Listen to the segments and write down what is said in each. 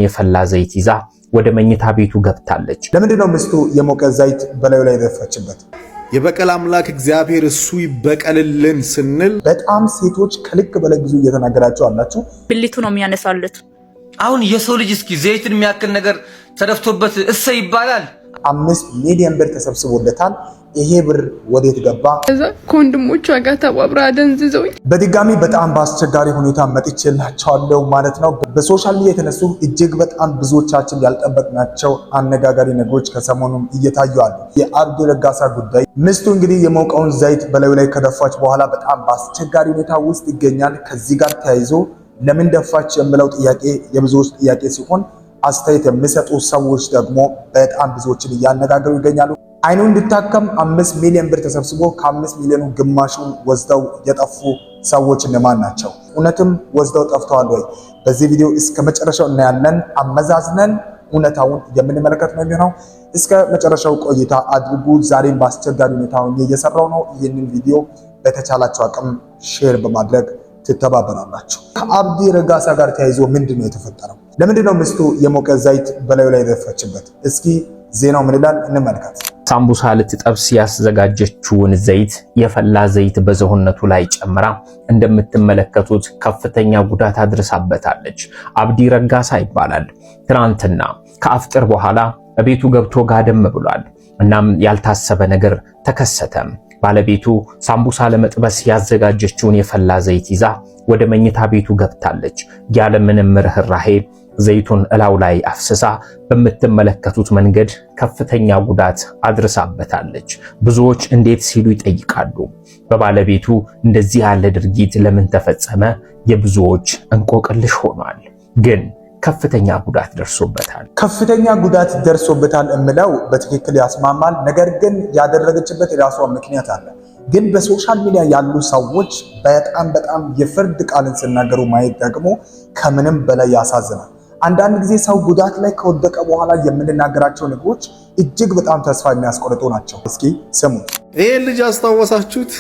የፈላ ዘይት ይዛ ወደ መኝታ ቤቱ ገብታለች። ለምንድነው ሚስቱ የሞቀ ዘይት በላዩ ላይ ደፋችበት? የበቀል አምላክ እግዚአብሔር እሱ ይበቀልልን ስንል በጣም ሴቶች ከልክ በላይ ብዙ እየተናገራቸው አላችሁ። ብልቱ ነው የሚያነሳለት። አሁን የሰው ልጅ እስኪ ዘይትን የሚያክል ነገር ተደፍቶበት እሰ ይባላል። 5 ሚሊዮን ብር ተሰብስቦለታል። ይሄ ብር ወዴት ገባ? ከወንድሞቿ ጋር ተባብራ አደንዝዘውኝ በድጋሚ በጣም በአስቸጋሪ ሁኔታ መጥቼላችኋለሁ ማለት ነው። በሶሻል ሚዲያ የተነሱ እጅግ በጣም ብዙዎቻችን ያልጠበቅናቸው አነጋጋሪ ነገሮች ከሰሞኑም እየታዩ አሉ። የአብዲ ረጋሳ ጉዳይ ሚስቱ እንግዲህ የሞቀውን ዘይት በላዩ ላይ ከደፋች በኋላ በጣም በአስቸጋሪ ሁኔታ ውስጥ ይገኛል። ከዚህ ጋር ተያይዞ ለምን ደፋች የሚለው ጥያቄ የብዙዎች ጥያቄ ሲሆን አስተያየት የሚሰጡ ሰዎች ደግሞ በጣም ብዙዎችን እያነጋገሩ ይገኛሉ። አይኑ እንድታከም 5 ሚሊዮን ብር ተሰብስቦ ከ5 ሚሊዮኑ ግማሹን ወስደው የጠፉ ሰዎች እነማን ናቸው? እውነትም ወስደው ጠፍተዋል ወይ? በዚህ ቪዲዮ እስከ መጨረሻው እናያለን። አመዛዝነን እውነታውን የምንመለከት ነው የሚሆነው። እስከ መጨረሻው ቆይታ አድርጉ። ዛሬም በአስቸጋሪ ሁኔታ እየሰራው ነው። ይህንን ቪዲዮ በተቻላቸው አቅም ሼር በማድረግ ትተባበራላችሁ። ከአብዲ ረጋሳ ጋር ተያይዞ ምንድነው የተፈጠረው? ለምንድነው ሚስቱ የሞቀ ዘይት በላዩ ላይ ደፋችበት? እስኪ ዜናው ምን ይላል እንመልከት። ሳምቡሳ ልትጠብስ ያዘጋጀችውን ዘይት የፈላ ዘይት በሰውነቱ ላይ ጨምራ እንደምትመለከቱት ከፍተኛ ጉዳት አድርሳበታለች። አብዲ ረጋሳ ይባላል። ትናንትና ከአፍጥር በኋላ በቤቱ ገብቶ ጋደም ብሏል። እናም ያልታሰበ ነገር ተከሰተ። ባለቤቱ ሳምቡሳ ለመጥበስ ያዘጋጀችውን የፈላ ዘይት ይዛ ወደ መኝታ ቤቱ ገብታለች። ያለ ምንም ርህራሄ ዘይቱን እላው ላይ አፍስሳ በምትመለከቱት መንገድ ከፍተኛ ጉዳት አድርሳበታለች። ብዙዎች እንዴት ሲሉ ይጠይቃሉ። በባለቤቱ እንደዚህ ያለ ድርጊት ለምን ተፈጸመ? የብዙዎች እንቆቅልሽ ሆኗል። ግን ከፍተኛ ጉዳት ደርሶበታል። ከፍተኛ ጉዳት ደርሶበታል እምለው በትክክል ያስማማል። ነገር ግን ያደረገችበት የራሷ ምክንያት አለ። ግን በሶሻል ሚዲያ ያሉ ሰዎች በጣም የፍርድ ቃልን ሲናገሩ ማየት ደግሞ ከምንም በላይ ያሳዝናል። አንዳንድ ጊዜ ሰው ጉዳት ላይ ከወደቀ በኋላ የምንናገራቸው ነገሮች እጅግ በጣም ተስፋ የሚያስቆርጡ ናቸው። እስኪ ስሙ። ይሄ ልጅ አስታወሳችሁት?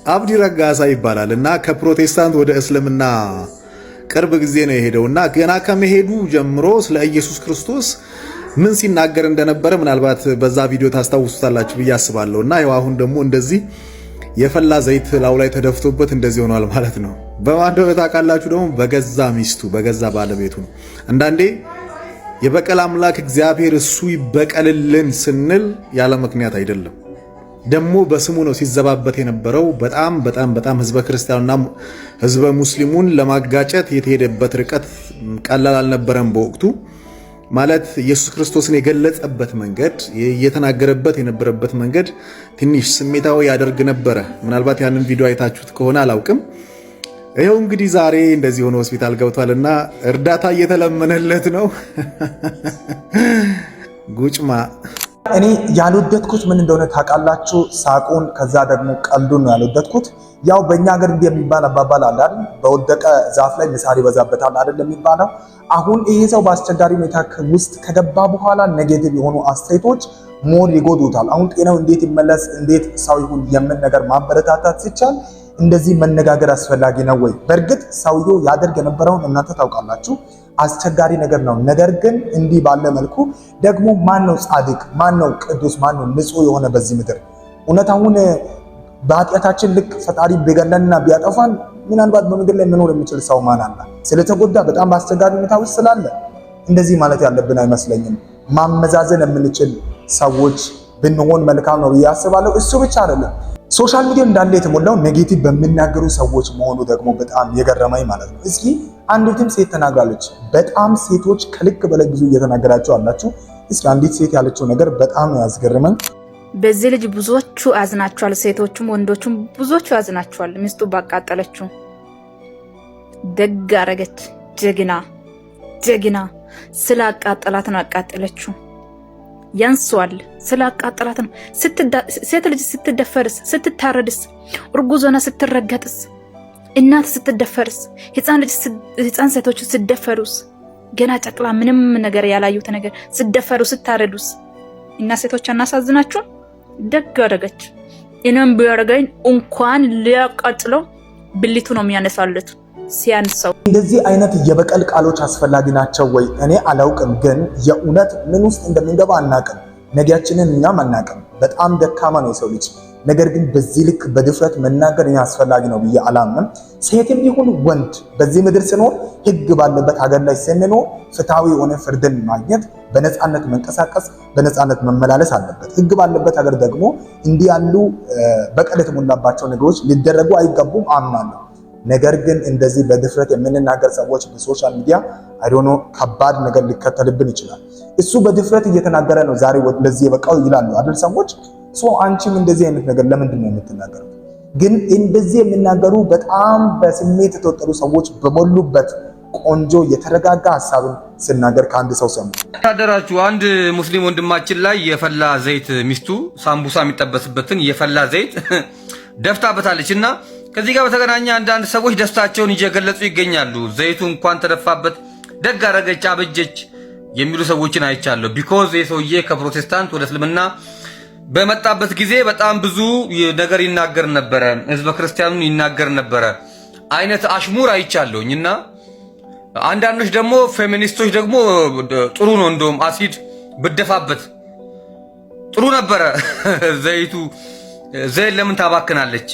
አብዲ ረጋሳ ይባላል እና ከፕሮቴስታንት ወደ እስልምና ቅርብ ጊዜ ነው የሄደውና ገና ከመሄዱ ጀምሮ ስለ ኢየሱስ ክርስቶስ ምን ሲናገር እንደነበረ ምናልባት በዛ ቪዲዮ ታስታውሱታላችሁ ብዬ አስባለሁ። እና ያው አሁን ደግሞ እንደዚህ የፈላ ዘይት ላው ላይ ተደፍቶበት እንደዚህ ሆኗል ማለት ነው። በማንደው ታውቃላችሁ ደግሞ በገዛ ሚስቱ በገዛ ባለቤቱ ነው። አንዳንዴ የበቀል አምላክ እግዚአብሔር እሱ ይበቀልልን ስንል ያለ ምክንያት አይደለም። ደግሞ በስሙ ነው ሲዘባበት የነበረው። በጣም ህዝበ ክርስቲያኑና ህዝበ ሙስሊሙን ለማጋጨት የተሄደበት ርቀት ቀላል አልነበረም በወቅቱ። ማለት ኢየሱስ ክርስቶስን የገለጸበት መንገድ እየተናገረበት የነበረበት መንገድ ትንሽ ስሜታዊ ያደርግ ነበረ። ምናልባት ያንን ቪዲዮ አይታችሁት ከሆነ አላውቅም። ይሄው እንግዲህ ዛሬ እንደዚህ ሆነ ሆስፒታል ገብቷልና እርዳታ እየተለመነለት ነው። ጉጭማ እኔ ያልወደድኩት ምን እንደሆነ ታውቃላችሁ? ሳቁን ከዛ ደግሞ ቀልዱን ነው ያልወደድኩት። ያው በእኛ ሀገር የሚባል አባባል አለ አይደል? በወደቀ ዛፍ ላይ ምሳር ይበዛበታል አይደል የሚባለው። አሁን ይሄ ሰው በአስቸጋሪ ሁኔታ ውስጥ ከገባ በኋላ ኔጌቲቭ የሆኑ አስተያየቶች ሞር ይጎዱታል። አሁን ጤናው እንዴት ይመለስ፣ እንዴት ሰው ይሁን የምን ነገር ማበረታታት ሲቻል እንደዚህ መነጋገር አስፈላጊ ነው ወይ? በእርግጥ ሰውየው ያደርግ የነበረውን እናንተ ታውቃላችሁ። አስቸጋሪ ነገር ነው። ነገር ግን እንዲህ ባለ መልኩ ደግሞ ማን ነው ጻድቅ፣ ማን ነው ቅዱስ፣ ማን ነው ንጹህ የሆነ በዚህ ምድር? እውነታውን በኃጢአታችን ልክ ፈጣሪ ቢገለንና ቢያጠፋን ምናልባት በምድር ላይ መኖር የሚችል ሰው ማን አለ? ስለተጎዳ በጣም በአስቸጋሪ ሁኔታ ውስጥ ስላለ እንደዚህ ማለት ያለብን አይመስለኝም። ማመዛዘን የምንችል ሰዎች ብንሆን መልካም ነው ብዬ አስባለሁ። እሱ ብቻ አይደለም፣ ሶሻል ሚዲያ እንዳለ የተሞላው ኔጌቲቭ በሚናገሩ ሰዎች መሆኑ ደግሞ በጣም የገረመኝ ማለት ነው። እስኪ አንዲትም ሴት ተናግራለች። በጣም ሴቶች ከልክ በላይ ብዙ እየተናገራችሁ አላችሁ። እስኪ አንዲት ሴት ያለችው ነገር በጣም ያስገርመኝ። በዚህ ልጅ ብዙዎቹ አዝናቸዋል። ሴቶቹም ወንዶቹም ብዙዎቹ አዝናቸዋል። ሚስቱ ባቃጠለችው ደግ አረገች። ጀግና ስላቃጠላት ነው ያቃጠለችው። ያንሷል ስላቃጠላት ነው። ሴት ልጅ ስትደፈርስ፣ ስትታረድስ፣ እርጉዝ ሆና ስትረገጥስ፣ እናት ስትደፈርስ፣ ህፃን ሴቶች ስትደፈሩስ፣ ገና ጨቅላ ምንም ነገር ያላዩት ነገር ስትደፈሩ ስታረዱስ እና ሴቶች አናሳዝናችሁ? ደግ አደረገች። እኔም ቢያደርገኝ እንኳን ሊያቃጥለው ብልቱ ነው የሚያነሳለት። ሲያንሰው። እንደዚህ አይነት የበቀል ቃሎች አስፈላጊ ናቸው ወይ? እኔ አላውቅም፣ ግን የእውነት ምን ውስጥ እንደምንገባ አናውቅም። ነገያችንን እኛም አናውቅም። በጣም ደካማ ነው የሰው ልጅ። ነገር ግን በዚህ ልክ በድፍረት መናገር እኛ አስፈላጊ ነው ብዬ አላምንም። ሴትም ይሁን ወንድ በዚህ ምድር ስኖር ህግ ባለበት ሀገር ላይ ስንኖር ፍትሃዊ የሆነ ፍርድን ማግኘት፣ በነፃነት መንቀሳቀስ፣ በነፃነት መመላለስ አለበት። ህግ ባለበት ሀገር ደግሞ እንዲህ ያሉ በቀል የተሞላባቸው ነገሮች ሊደረጉ አይገቡም አምናለሁ። ነገር ግን እንደዚህ በድፍረት የምንናገር ሰዎች በሶሻል ሚዲያ አይዶኖ ከባድ ነገር ሊከተልብን ይችላል። እሱ በድፍረት እየተናገረ ነው ዛሬ ለዚህ የበቃው ይላሉ አይደል ሰዎች። አንቺም እንደዚህ አይነት ነገር ለምንድን ነው የምትናገሩት? ግን እንደዚህ የሚናገሩ በጣም በስሜት የተወጠሩ ሰዎች በሞሉበት ቆንጆ የተረጋጋ ሐሳብን ስናገር ከአንድ ሰው ሰሙ። ታደራችሁ አንድ ሙስሊም ወንድማችን ላይ የፈላ ዘይት ሚስቱ ሳምቡሳ የሚጠበስበትን የፈላ ዘይት ደፍታበታለች እና ከዚህ ጋር በተገናኘ አንዳንድ ሰዎች ደስታቸውን እየገለጹ ይገኛሉ። ዘይቱ እንኳን ተደፋበት፣ ደግ አረገች፣ አበጀች የሚሉ ሰዎችን አይቻለሁ። ቢኮዝ የሰውዬ ከፕሮቴስታንት ወደ እስልምና በመጣበት ጊዜ በጣም ብዙ ነገር ይናገር ነበረ፣ ህዝበ ክርስቲያኑን ይናገር ነበረ አይነት አሽሙር አይቻለሁኝ እና አንዳንዶች ደግሞ ፌሚኒስቶች ደግሞ ጥሩ ነው እንደውም አሲድ ብደፋበት ጥሩ ነበረ ዘይቱ ዘይት ለምን ታባክናለች?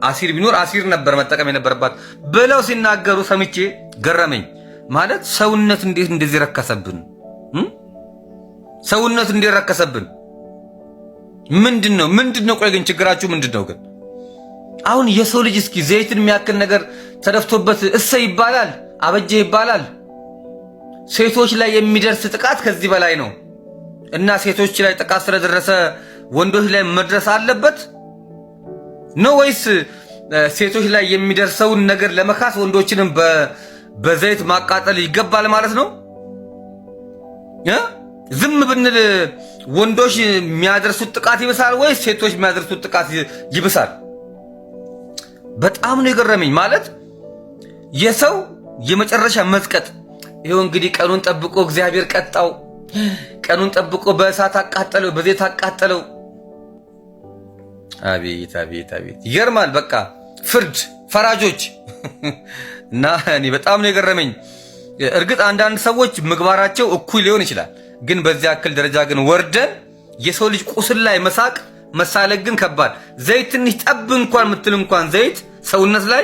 አሲር ቢኖር አሲር ነበር መጠቀም የነበረባት ብለው ሲናገሩ ሰምቼ ገረመኝ። ማለት ሰውነት እንዴት እንደዚህ ረከሰብን? ሰውነት እንዴት ረከሰብን? ምንድነው? ቆይ ግን ችግራችሁ ምንድነው? ግን አሁን የሰው ልጅ እስኪ ዘይትን የሚያክል ነገር ተደፍቶበት እሰይ ይባላል፣ አበጀ ይባላል። ሴቶች ላይ የሚደርስ ጥቃት ከዚህ በላይ ነው እና ሴቶች ላይ ጥቃት ስለደረሰ ወንዶች ላይ መድረስ አለበት ነው ወይስ ሴቶች ላይ የሚደርሰውን ነገር ለመካስ ወንዶችንም በዘይት ማቃጠል ይገባል ማለት ነው? ዝም ብንል ወንዶች የሚያደርሱት ጥቃት ይብሳል ወይስ ሴቶች የሚያደርሱት ጥቃት ይብሳል? በጣም ነው የገረመኝ። ማለት የሰው የመጨረሻ መዝቀጥ ይሄው እንግዲህ ቀኑን ጠብቆ እግዚአብሔር ቀጣው፣ ቀኑን ጠብቆ በእሳት አቃጠለው፣ በዘይት አቃጠለው። አቤት አቤት አቤት ይገርማል። በቃ ፍርድ ፈራጆች እና እኔ በጣም ነው የገረመኝ። እርግጥ አንዳንድ ሰዎች ምግባራቸው እኩል ሊሆን ይችላል፣ ግን በዚያ ያክል ደረጃ ግን ወርደን የሰው ልጅ ቁስል ላይ መሳቅ መሳለቅ ግን ከባድ። ዘይት ትንሽ ጠብ እንኳን ምትል እንኳን ዘይት ሰውነት ላይ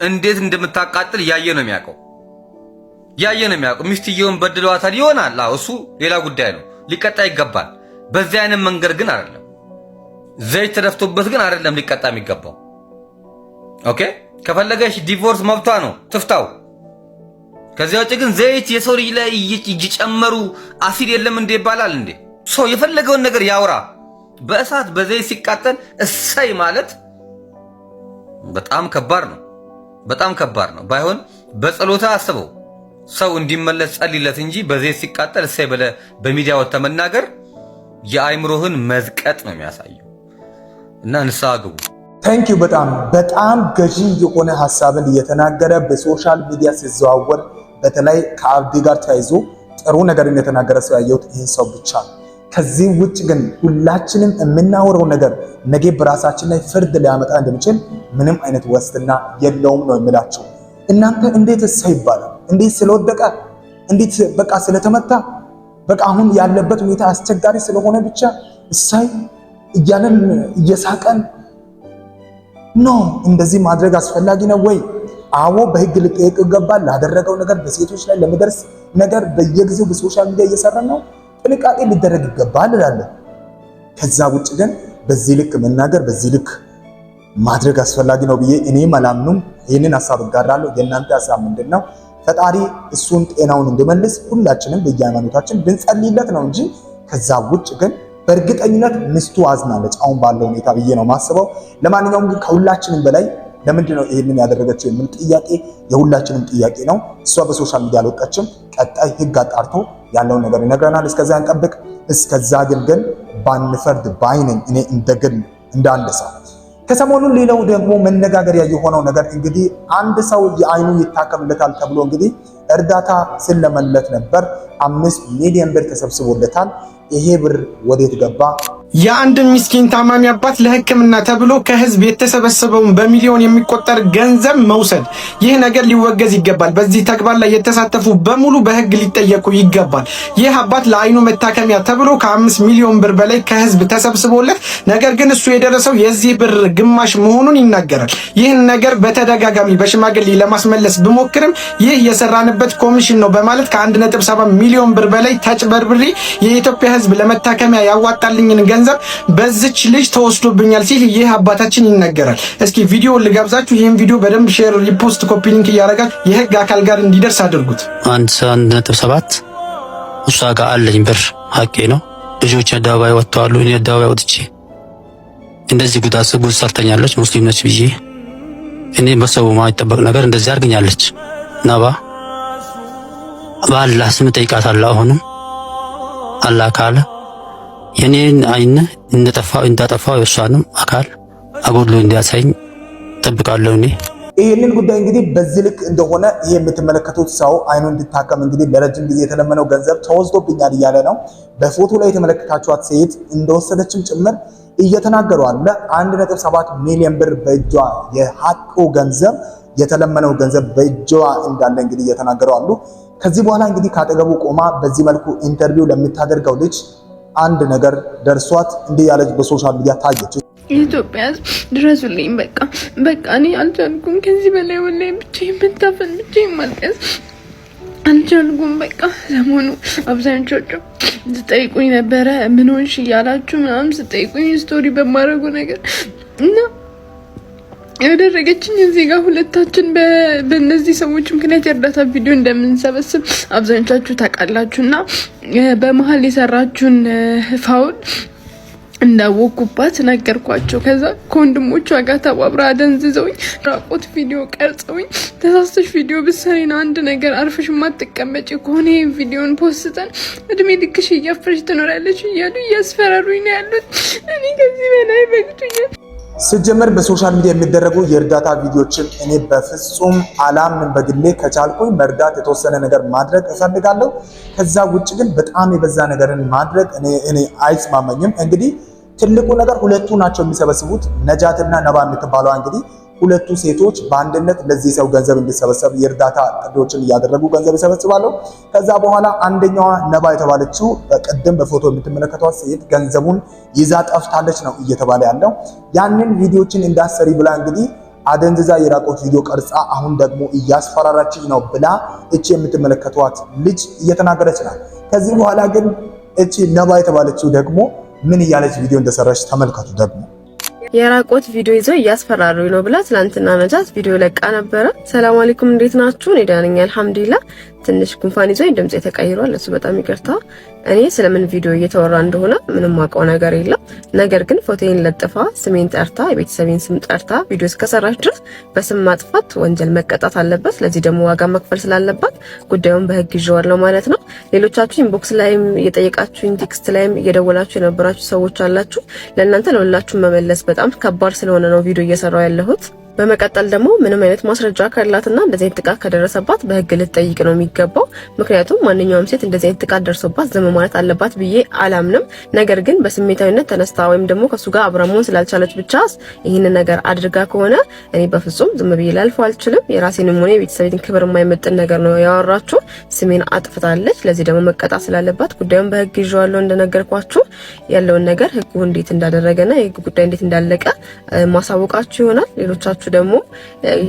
እንዴት እንደምታቃጥል ያየ ነው የሚያውቀው። ሚስትየውን በድለዋታል ይሆናል፣ እሱ ሌላ ጉዳይ ነው፣ ሊቀጣ ይገባል። በዚህ አይነት መንገድ ግን አይደለም። ዘይት ተደፍቶበት ግን አይደለም ሊቀጣ የሚገባው። ኦኬ ከፈለገሽ ዲቮርስ መብቷ ነው ትፍታው። ከዚያ ውጭ ግን ዘይት የሰው ልጅ ላይ እየጨመሩ አሲድ የለም እንዴ ይባላል እንዴ? ሰው የፈለገውን ነገር ያውራ። በእሳት በዘይት ሲቃጠል እሰይ ማለት በጣም ከባድ ነው፣ በጣም ከባድ ነው። ባይሆን በጸሎታ አስበው፣ ሰው እንዲመለስ ጸልይለት እንጂ በዘይት ሲቃጠል እሰይ በሚዲያ ወጥተህ መናገር የአይምሮህን መዝቀጥ ነው የሚያሳየው። እና ንስሐ ግቡ። ታንኪዩ በጣም ገዢ የሆነ ሐሳብን እየተናገረ በሶሻል ሚዲያ ሲዘዋወር በተለይ ከአብዲ ጋር ተያይዞ ጥሩ ነገር እንደተናገረ ሰው ያየሁት ይሄ ሰው ብቻ ነው። ከዚህ ውጭ ግን ሁላችንም የምናወራው ነገር ነገ በራሳችን ላይ ፍርድ ሊያመጣ እንደሚችል ምንም አይነት ዋስትና የለውም ነው የምላችሁ። እናንተ እንዴት እሰይ ይባላል? እንዴት ስለወደቀ፣ እንዴት በቃ ስለተመታ፣ በቃ አሁን ያለበት ሁኔታ አስቸጋሪ ስለሆነ ብቻ እሰይ እያለን እየሳቀን ኖ። እንደዚህ ማድረግ አስፈላጊ ነው ወይ? አዎ በህግ ሊጠየቅ ይገባል። ላደረገው ነገር በሴቶች ላይ ለሚደርስ ነገር በየጊዜው በሶሻል ሚዲያ እየሰራን ነው፣ ጥንቃቄ ሊደረግ ይገባል እላለሁ። ከዛ ውጭ ግን በዚህ ልክ መናገር በዚህ ልክ ማድረግ አስፈላጊ ነው ብዬ እኔም አላምኑም። ይህንን ሐሳብ እጋራለሁ። የእናንተ ሐሳብ ምንድነው? ፈጣሪ እሱን ጤናውን እንዲመልስ ሁላችንም በየሃይማኖታችን ብንጸልይለት ነው እንጂ ከዛ ውጭ ግን በእርግጠኝነት ሚስቱ አዝናለች አሁን ባለው ሁኔታ ብዬ ነው ማስበው። ለማንኛውም ግን ከሁላችንም በላይ ለምንድን ነው ይሄንን ያደረገችው የሚል ጥያቄ የሁላችንም ጥያቄ ነው። እሷ በሶሻል ሚዲያ አልወጣችም። ቀጣይ ህግ አጣርቶ ያለውን ነገር ይነግረናል። እስከዛ እንጠብቅ። እስከዛ ግን ባንፈርድ ባይነኝ እኔ እንደግል እንዳንድ ሰው። ከሰሞኑን ሌላው ደግሞ መነጋገሪያ የሆነው ነገር እንግዲህ አንድ ሰው የአይኑ ይታከምለታል ተብሎ እንግዲህ እርዳታ ስለመለት ነበር 5 ሚሊዮን ብር ተሰብስቦለታል። ይሄ ብር ወዴት ገባ? የአንድ ምስኪን ታማሚ አባት ለሕክምና ተብሎ ከህዝብ የተሰበሰበውን በሚሊዮን የሚቆጠር ገንዘብ መውሰድ፣ ይህ ነገር ሊወገዝ ይገባል። በዚህ ተግባር ላይ የተሳተፉ በሙሉ በህግ ሊጠየቁ ይገባል። ይህ አባት ለአይኑ መታከሚያ ተብሎ ከ5 ሚሊዮን ብር በላይ ከህዝብ ተሰብስቦለት፣ ነገር ግን እሱ የደረሰው የዚህ ብር ግማሽ መሆኑን ይናገራል። ይህን ነገር በተደጋጋሚ በሽማግሌ ለማስመለስ ብሞክርም ይህ የሰራንበት ኮሚሽን ነው በማለት ከ1.7 ሚሊዮን ብር በላይ ተጭበርብሬ የኢትዮጵያ ህዝብ ለመታከሚያ ያዋጣልኝን ገንዘብ በዚች ልጅ ተወስዶብኛል ሲል ይህ አባታችን ይናገራል። እስኪ ቪዲዮውን ልጋብዛችሁ። ይህን ቪዲዮ በደንብ ሼር፣ ሪፖስት፣ ኮፒ ሊንክ እያደረጋችሁ የህግ አካል ጋር እንዲደርስ አድርጉት። 1.7 እሷ ጋር አለኝ ብር ሀቄ ነው። ልጆች አደባባይ ወጥተዋል። እኔ አደባባይ ወጥቼ እንደዚህ ጉዳት ሰርተኛለች ሙስሊም ነች ብዬ እኔ በሰው ማይጠበቅ ነገር እንደዚህ አድርገኛለች። ነባ በአላህ ስም ጠይቃታለሁ። አሁንም አላህ ካለ የኔን አይን እንዳጠፋው የሷንም አካል አጎድሎ እንዲያሳይኝ ጠብቃለሁ። እኔ ይህንን ጉዳይ እንግዲህ በዚህ ልክ እንደሆነ ይሄ የምትመለከቱት ሰው አይኑ እንዲታከም እንግዲህ ለረጅም ጊዜ የተለመነው ገንዘብ ተወስዶብኛል እያለ ነው። በፎቶ ላይ የተመለከታችኋት ሴት እንደወሰደችም ጭምር እየተናገሩ አለ። 1.7 ሚሊዮን ብር በእጇ የሐቁ ገንዘብ የተለመነው ገንዘብ በእጇ እንዳለ እንግዲህ እየተናገሩ አሉ። ከዚህ በኋላ እንግዲህ ካጠገቡ ቆማ በዚህ መልኩ ኢንተርቪው ለምታደርገው ልጅ አንድ ነገር ደርሷት እንዲህ ያለች በሶሻል ሚዲያ ታየች። ኢትዮጵያ ድረሱልኝ፣ በቃ እኔ አልቻልኩም ከዚህ በላይ ወላሂ ብቻዬን መታፈን፣ ብቻዬን ማልቀስ አልቻልኩም። በቃ ሰሞኑ አብዛኞቹ ስጠይቁኝ ነበረ ምን ሆንሽ እያላችሁ ምናምን ስጠይቁኝ ስቶሪ በማድረጉ ነገር እና ያደረገችኝ እዚህ ጋር ሁለታችን በእነዚህ ሰዎች ምክንያት የእርዳታ ቪዲዮ እንደምንሰበስብ አብዛኞቻችሁ ታውቃላችሁና በመሀል የሰራችሁን ፋውል እንዳወቁባት ነገርኳቸው። ከዛ ከወንድሞቿ ጋር ተባብራ አደንዝዘውኝ ራቆት ቪዲዮ ቀርጸውኝ ተሳስተሽ ቪዲዮ ብትሰሪና አንድ ነገር አርፈሽ ማትቀመጪ ከሆነ ይሄን ቪዲዮን ፖስተን እድሜ ልክሽ እያፈርሽ ትኖራለች እያሉ እያስፈራሩኝ ነው ያሉት። እኔ ከዚህ በላይ በግቱኛል። ሲጀመር በሶሻል ሚዲያ የሚደረጉ የእርዳታ ቪዲዮችን እኔ በፍጹም አላምንም። በግሌ ከቻልኩኝ መርዳት የተወሰነ ነገር ማድረግ እፈልጋለሁ። ከዛ ውጭ ግን በጣም የበዛ ነገርን ማድረግ እኔ አይስማመኝም። እንግዲህ ትልቁ ነገር ሁለቱ ናቸው የሚሰበስቡት። ነጃትና ነባ የምትባለው እንግዲህ ሁለቱ ሴቶች በአንድነት ለዚህ ሰው ገንዘብ እንዲሰበሰብ የእርዳታ ጥሪዎችን እያደረጉ ገንዘብ ይሰበስባሉ። ከዛ በኋላ አንደኛዋ ነባ የተባለችው በቀደም በፎቶ የምትመለከቷት ሴት ገንዘቡን ይዛ ጠፍታለች ነው እየተባለ ያለው። ያንን ቪዲዮችን እንዳሰሪ ብላ እንግዲህ አደንዝዛ የራቆት ቪዲዮ ቀርጻ አሁን ደግሞ እያስፈራራችኝ ነው ብላ እቺ የምትመለከቷት ልጅ እየተናገረች ናት። ከዚህ በኋላ ግን እቺ ነባ የተባለችው ደግሞ ምን እያለች ቪዲዮ እንደሰራች ተመልከቱ። ደግሞ የራቆት ቪዲዮ ይዘው እያስፈራሩኝ ነው ብላ ትላንትና ነጃት ቪዲዮ ለቃ ነበረ። ሰላም አለይኩም እንዴት ናችሁ? እኔ ደህና ነኝ አልሐምዱሊላህ። ትንሽ ጉንፋን ይዞኝ ድምጼ ተቀይሯል፣ እሱ በጣም ይቅርታ። እኔ ስለምን ቪዲዮ እየተወራ እንደሆነ ምንም ማውቀው ነገር የለም። ነገር ግን ፎቶዬን ለጥፋ ስሜን ጠርታ የቤተሰቤን ስም ጠርታ ቪዲዮ እስከሰራች ድረስ በስም ማጥፋት ወንጀል መቀጣት አለበት። ለዚህ ደግሞ ዋጋ መክፈል ስላለባት ጉዳዩን በህግ ይዤዋለሁ ማለት ነው። ሌሎቻችሁ ኢንቦክስ ላይም እየጠየቃችሁኝ ቴክስት ላይም እየደወላችሁ የነበራችሁ ሰዎች አላችሁ። ለእናንተ ለሁላችሁ መመለስ በጣም ከባድ ስለሆነ ነው ቪዲዮ እየሰራው ያለሁት። በመቀጠል ደግሞ ምንም አይነት ማስረጃ ካላትና እንደዚህ አይነት ጥቃት ከደረሰባት በህግ ልትጠይቅ ነው የሚገባው። ምክንያቱም ማንኛውም ሴት እንደዚህ አይነት ጥቃት ደርሶባት ዝም ማለት አለባት ብዬ አላምንም። ነገር ግን በስሜታዊነት ተነስታ ወይም ደግሞ ከሱ ጋር አብራ መሆን ስላልቻለች ብቻ ይህንን ነገር አድርጋ ከሆነ እኔ በፍጹም ዝም ብዬ ላልፈው አልችልም። የራሴንም ሆነ የቤተሰቤን ክብር የማይመጥን ነገር ነው ያወራችሁ። ስሜን አጥፍታለች። ለዚህ ደግሞ መቀጣት ስላለባት ጉዳዩን በህግ ይዤዋለሁ። እንደነገርኳችሁ ያለውን ነገር ህጉ እንዴት እንዳደረገና የህግ ጉዳይ እንዴት እንዳለቀ ማሳወቃችሁ ይሆናል። ሌሎቻችሁ ደግሞ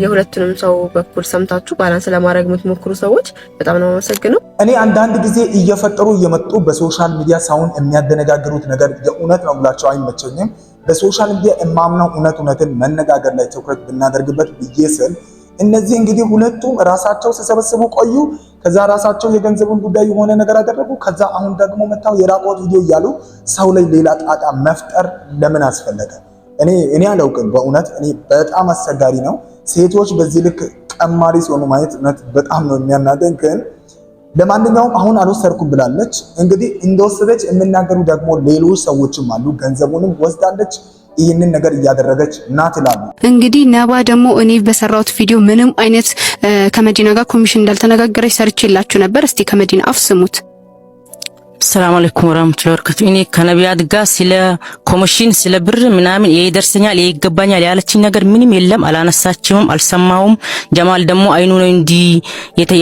የሁለቱንም ሰው በኩል ሰምታችሁ ባላንስ ለማድረግ የምትሞክሩ ሰዎች በጣም ነው የማመሰግነው። እኔ አንዳንድ ጊዜ እየፈጠሩ እየመጡ በሶሻል ሚዲያ ሰውን የሚያደነጋግሩት ነገር የእውነት ነው ብላቸው አይመቸኝም። በሶሻል ሚዲያ እማምነው እውነትን መነጋገር ላይ ትኩረት ብናደርግበት ብዬ ስል እነዚህ እንግዲህ ሁለቱም ራሳቸው ሲሰበስቡ ቆዩ። ከዛ ራሳቸው የገንዘቡን ጉዳይ የሆነ ነገር አደረጉ። ከዛ አሁን ደግሞ መታው የራቆት ቪዲዮ እያሉ ሰው ላይ ሌላ ጣጣ መፍጠር ለምን አስፈለገ? እኔ አላውቅም። በእውነት እኔ በጣም አስቸጋሪ ነው። ሴቶች በዚህ ልክ ቀማሪ ሲሆኑ ማየት በጣም ነው የሚያናደኝ። ግን ለማንኛውም አሁን አልወሰድኩም ብላለች። እንግዲህ እንደወሰደች የሚናገሩ ደግሞ ሌሎች ሰዎችም አሉ። ገንዘቡንም ወስዳለች፣ ይህንን ነገር እያደረገች ናት ይላሉ። እንግዲህ ነባ ደግሞ እኔ በሰራሁት ቪዲዮ ምንም አይነት ከመዲና ጋር ኮሚሽን እንዳልተነጋገረች ሰርቼላችሁ ነበር። እስቲ ከመዲና አፍ ስሙት። ሰላም አለይኩም ወራህመቱላሂ ወበረካቱ። እኔ ከነቢያት ጋር ስለ ኮሚሽን ስለ ብር ምናምን ይደርሰኛል ይገባኛል ያለችኝ ነገር ምንም የለም። አላነሳችም፣ አልሰማውም። ጀማል ደግሞ አይኑ ነው እንጂ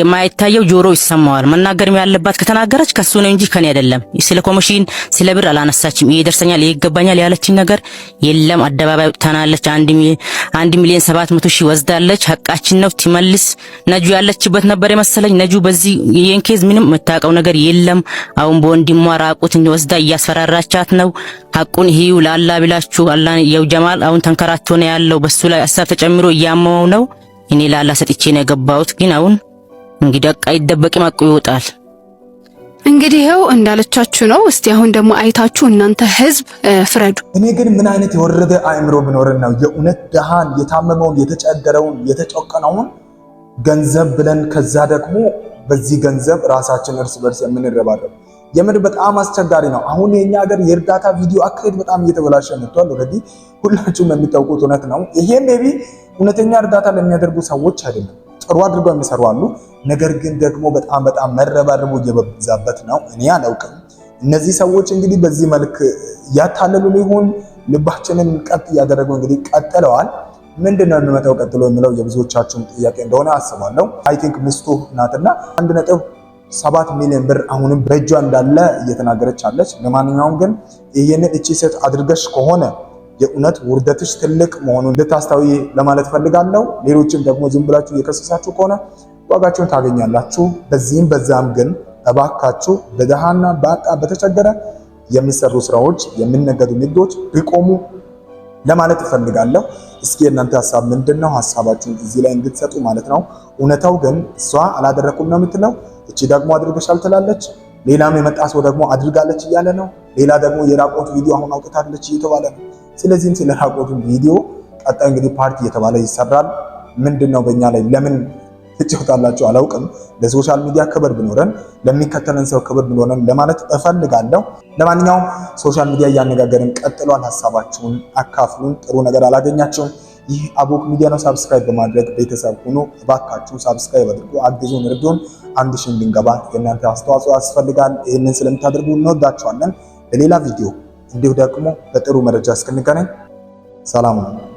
የማይታየው ጆሮ ይሰማዋል። መናገርም ያለባት ከተናገረች ከሱ ነው እንጂ ከኔ አይደለም። ስለ ኮሚሽን ስለ ብር አላነሳችም። ይደርሰኛል ይገባኛል ያለችኝ ነገር የለም። አደባባይ ተናለች። 1,700,000 ወስዳለች። ሐቃችን ነው ትመልስ። ነጁ ያለችበት ነበር የመሰለኝ። ነጁ በዚህ የንኬዝ ምንም መታቀው ነገር የለም። አሁን ወንድሟ ራቁት እንደወስዳ እያስፈራራቻት ነው። ሐቁን ይዩ ላላ ብላችሁ አላህ የው ጀማል አሁን ተንከራቶ ነው ያለው። በሱ ላይ አሳብ ተጨምሮ እያመመው ነው። እኔ ላላ ሰጥቼ ነው የገባሁት። ግን አሁን እንግዲህ አቃ ይደበቅም አቁ ይወጣል። እንግዲህ ይኸው እንዳለቻችሁ ነው። እስቲ አሁን ደግሞ አይታችሁ እናንተ ህዝብ ፍረዱ። እኔ ግን ምን አይነት የወረደ አእምሮ ቢኖርን ነው የእውነት ደሃን የታመመውን የተጨደረውን የተጨቀነውን ገንዘብ ብለን ከዛ ደግሞ በዚህ ገንዘብ ራሳችን እርስ በርስ የምንረባረብ? የምር በጣም አስቸጋሪ ነው። አሁን የኛ ሀገር የእርዳታ ቪዲዮ አካሄድ በጣም እየተበላሸ መጥቷል። ኦልሬዲ ሁላችሁም የሚታወቁት እውነት ነው። ይሄ ሜቢ እውነተኛ እርዳታ ለሚያደርጉ ሰዎች አይደለም፣ ጥሩ አድርገው የሚሰሩ አሉ። ነገር ግን ደግሞ በጣም መረባረቡ እየበዛበት ነው። እኔ አላውቅም። እነዚህ ሰዎች እንግዲህ በዚህ መልክ እያታለሉ ሊሆን ልባችንን ቀጥ እያደረጉ እንግዲህ ቀጥለዋል። ምንድነው የሚመጣው ቀጥሎ የሚለው የብዙዎቻችሁን ጥያቄ እንደሆነ አስባለሁ። አይ ቲንክ ሚስቱ ናትና 1.7 ሚሊዮን ብር አሁንም በእጇ እንዳለ እየተናገረች አለች። ለማንኛውም ግን ይሄንን እቺ ሴት አድርገሽ ከሆነ የእውነት ውርደትሽ ትልቅ መሆኑን እንድታስታዊ ለማለት ፈልጋለሁ። ሌሎችም ደግሞ ዝም ብላችሁ እየከሰሳችሁ ከሆነ ዋጋችሁን ታገኛላችሁ። በዚህም በዛም ግን እባካችሁ በደሃና በአጣ በተቸገረ የሚሰሩ ስራዎች የሚነገዱ ንግዶች ቢቆሙ ለማለት እፈልጋለሁ። እስኪ እናንተ ሐሳብ ምንድነው? ሐሳባችሁን እዚህ ላይ እንድትሰጡ ማለት ነው። እውነታው ግን እሷ አላደረኩም ነው የምትለው፣ እቺ ደግሞ አድርገሻል ትላለች። ሌላም የመጣ ሰው ደግሞ አድርጋለች እያለ ነው። ሌላ ደግሞ የራቆት ቪዲዮ አሁን አውጥታለች እየተባለ ነው። ስለዚህም ስለ ራቆቱ ቪዲዮ ቀጣይ እንግዲህ ፓርቲ እየተባለ ይሰራል። ምንድነው በእኛ ላይ ለምን ትጫወታላችሁ አላውቅም። ለሶሻል ሚዲያ ክብር ቢኖረን ለሚከተለን ሰው ክብር ቢኖረን ለማለት እፈልጋለሁ። ለማንኛውም ሶሻል ሚዲያ እያነጋገርን ቀጥሏል። ሐሳባችሁን አካፍሉን። ጥሩ ነገር አላገኛችሁም? ይህ አቦክ ሚዲያ ነው። ሰብስክራይብ በማድረግ ቤተሰብ ሁኑ። እባካችሁ ሰብስክራይብ አድርጉ፣ አግዙን፣ እርዱን። 1000 እንድንገባ የእናንተ አስተዋጽኦ ያስፈልጋል። ይህንን ስለምታደርጉ እንወዳችኋለን። በሌላ ቪዲዮ እንዲሁ ደግሞ በጥሩ መረጃ እስክንገናኝ ሰላም ነው።